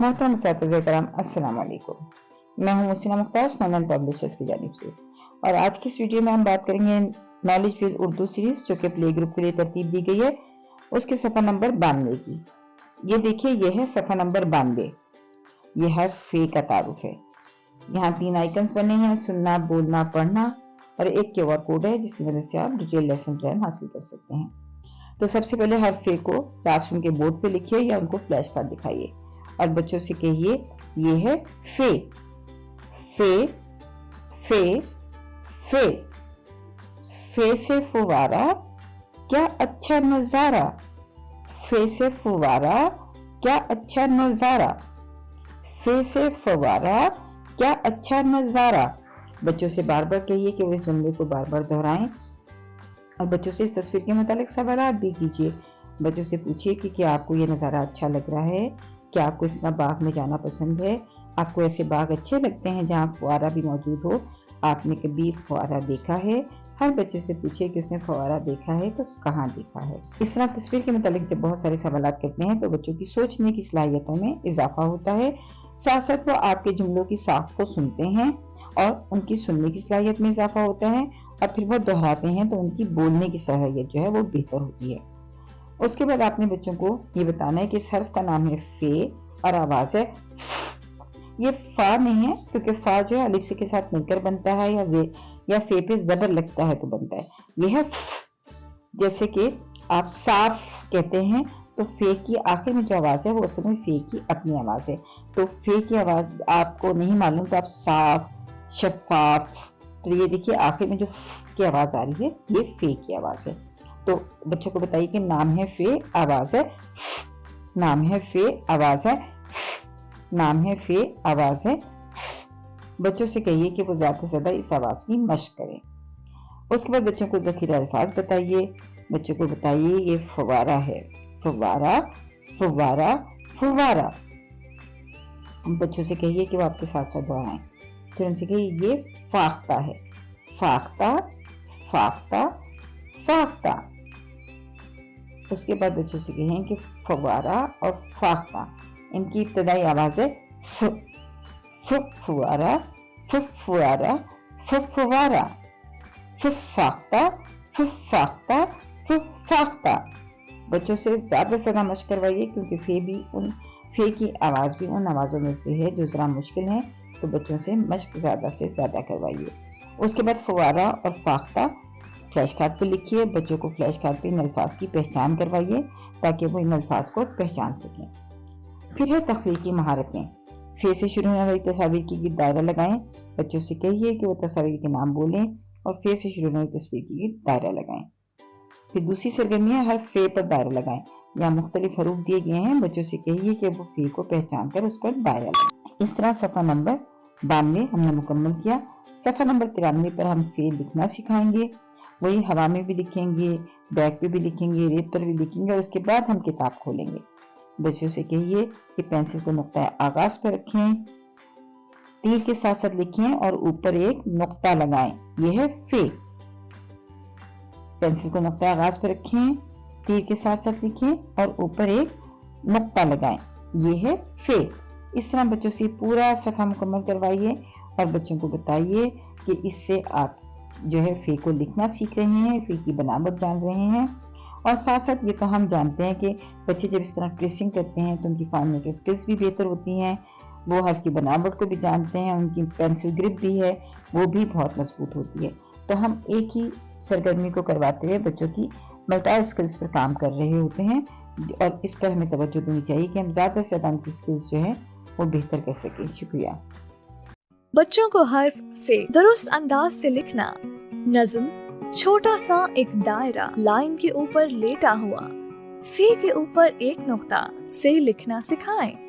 मोहतरम असातिज़े कराम, अस्सलाम वालेकुम। मैं हूँ मुस्लिना मुख्तार, स्नोमैन पब्लिशर्स की जानिब से, और आज की इस वीडियो में हम बात करेंगे नॉलेज विद उर्दू सीरीज जो कि प्ले ग्रुप के लिए तरतीब दी गई है, उसके सफ़ा नंबर 92 की। ये देखिए, ये है सफ़ा नंबर 92। ये है फे का तारुफ है। यहाँ 3 आइकन्स बने हैं, सुनना, बोलना, पढ़ना, और एक QR कोड है जिसकी मदद से आप डिटेल लेसन प्लान हासिल कर सकते हैं। तो सबसे पहले हर फे को क्लासरूम के बोर्ड पे लिखिए या उनको फ्लैश कार्ड दिखाइए और बच्चों से कहिए, ये है फे। फे फे फे फे से फुवारा, क्या अच्छा नजारा। फे से फुवारा, क्या अच्छा नजारा। फे से फुवारा, क्या अच्छा नजारा। बच्चों से बार बार कहिए कि वो इस जुमले को बार बार दोहराएं, और बच्चों से इस तस्वीर के मुतालिक सवाल भी कीजिए। बच्चों से पूछिए कि क्या आपको ये नज़ारा अच्छा लग रहा है, क्या आपको इस तरह बाग में जाना पसंद है, आपको ऐसे बाग अच्छे लगते हैं जहाँ फुवारा भी मौजूद हो, आपने कभी फुवारा देखा है। हर बच्चे से पूछिए कि उसने फुवारा देखा है तो कहाँ देखा है। इस तरह तस्वीर के मुतालिक जब बहुत सारे सवाल करते हैं तो बच्चों की सोचने की सलाहियतों में इजाफा होता है। साथ साथ वो आपके जुमलों की साख को सुनते हैं और उनकी सुनने की सलाहियत में इजाफा होता है, और फिर वो दोहराते हैं तो उनकी बोलने की सलाहियत जो है वो बेहतर होती है। उसके बाद आपने बच्चों को ये बताना है कि इस हर्फ का नाम है फे और आवाज है। ये फा नहीं है, क्योंकि फा जो है अलिफ से के साथ मिलकर बनता है, या फे पे जबर लगता है तो बनता है। ये है जैसे कि आप साफ कहते हैं तो फे की आखिर में जो आवाज है वो असल में फे की अपनी आवाज है। तो फे की आवाज आपको नहीं मालूम तो आप साफ, शफाफ, तो ये देखिए आखिर में जो की आवाज आ रही है ये फे की आवाज है। तो बच्चों को बताइए कि नाम है फे, आवाज है, नाम है फे, आवाज है, नाम है फे, आवाज है। बच्चों से कहिए कि वो ज्यादा से ज्यादा इस आवाज की मशक करें। उसके बाद बच्चों को ज़खीरा अल्फाज बताइए। बच्चों को बताइए ये फवारा है, फवारा, फवारा, फवारा। बच्चों से कहिए कि वो आपके साथ साथ दोहराएं। फिर उनसे कहिए ये फाख्ता है, फाख्ता, फाख्ता, फाख्ता। उसके बाद बच्चों से कहें कि फवारा और फाख्ता, इनकी इब्तदाई आवाज है फ, फवारा, फवारा, फवारा, फाख्ता, फाख्ता, फाख्ता। बच्चों से ज्यादा से ज्यादा मशक करवाइए, क्योंकि फे की आवाज भी उन आवाजों में से है जो जरा मुश्किल है, तो बच्चों से मशक ज्यादा से ज्यादा करवाइए। उसके बाद फवारा और फाख्ता फ्लैश कार्ड पे लिखिए। बच्चों को फ्लैश कार्ड पे इन अल्फाज की पहचान करवाइए ताकि वो इन अल्फाज को पहचान सकें। फिर है तख्लीकी महारतें। फे से शुरू होने वाली तस्वीर की दायरा लगाएं। बच्चों से कहिए कि वो तस्वीर के नाम बोलें और फे से शुरू होने वाली तस्वीर की दायरा लगाएं। फिर दूसरी सरगर्मी है, हर फे पर दायरा लगाएं। यहाँ मुख्तलिफ हरूफ दिए गए हैं, बच्चों से कहिए कि वो फे को पहचान कर उस पर दायरा लगाएं। इस तरह सफ़ा नंबर 92 हमने मुकम्मल किया। सफ़ा नंबर 93 पर हम फे लिखना सिखाएंगे। वही हवा में भी लिखेंगे, बैग पे भी लिखेंगे, रेत पर भी लिखेंगे, और उसके बाद हम किताब खोलेंगे। बच्चों से कहिए कि पेंसिल को नुक्ता आगाज पर रखें, तीर के साथ साथ लिखें और ऊपर एक नुक्ता लगाएं। यह है फे। पेंसिल को नुक्ता आगाज पर रखें, तीर के साथ साथ लिखें और ऊपर एक नुक्ता लगाएं। यह है फे। इस तरह बच्चों से पूरा सफ़ा मुकम्मल करवाइए और बच्चों को बताइए कि इससे आप जो है फे को लिखना सीख रहे हैं, फे की बनावट जान रहे हैं। और साथ साथ ये तो हम जानते हैं कि बच्चे जब इस तरह ट्रेसिंग करते हैं तो उनकी फॉर्मेटिव स्किल्स भी बेहतर होती हैं, वो हर्फ की बनावट को भी जानते हैं, उनकी पेंसिल ग्रिप भी है वो भी बहुत मजबूत होती है। तो हम एक ही सरगर्मी को करवाते हुए बच्चों की मल्टी स्किल्स पर काम कर रहे होते हैं, और इस पर हमें तवज्जो देनी चाहिए कि हम ज़्यादा से ज़्यादा उनकी स्किल्स जो है वो बेहतर कर सकें। शुक्रिया। बच्चों को हर्फ फे दुरुस्त अंदाज से लिखना, नज़्म, छोटा सा एक दायरा लाइन के ऊपर लेटा हुआ, फे के ऊपर एक नुक्ता से लिखना सिखाएं।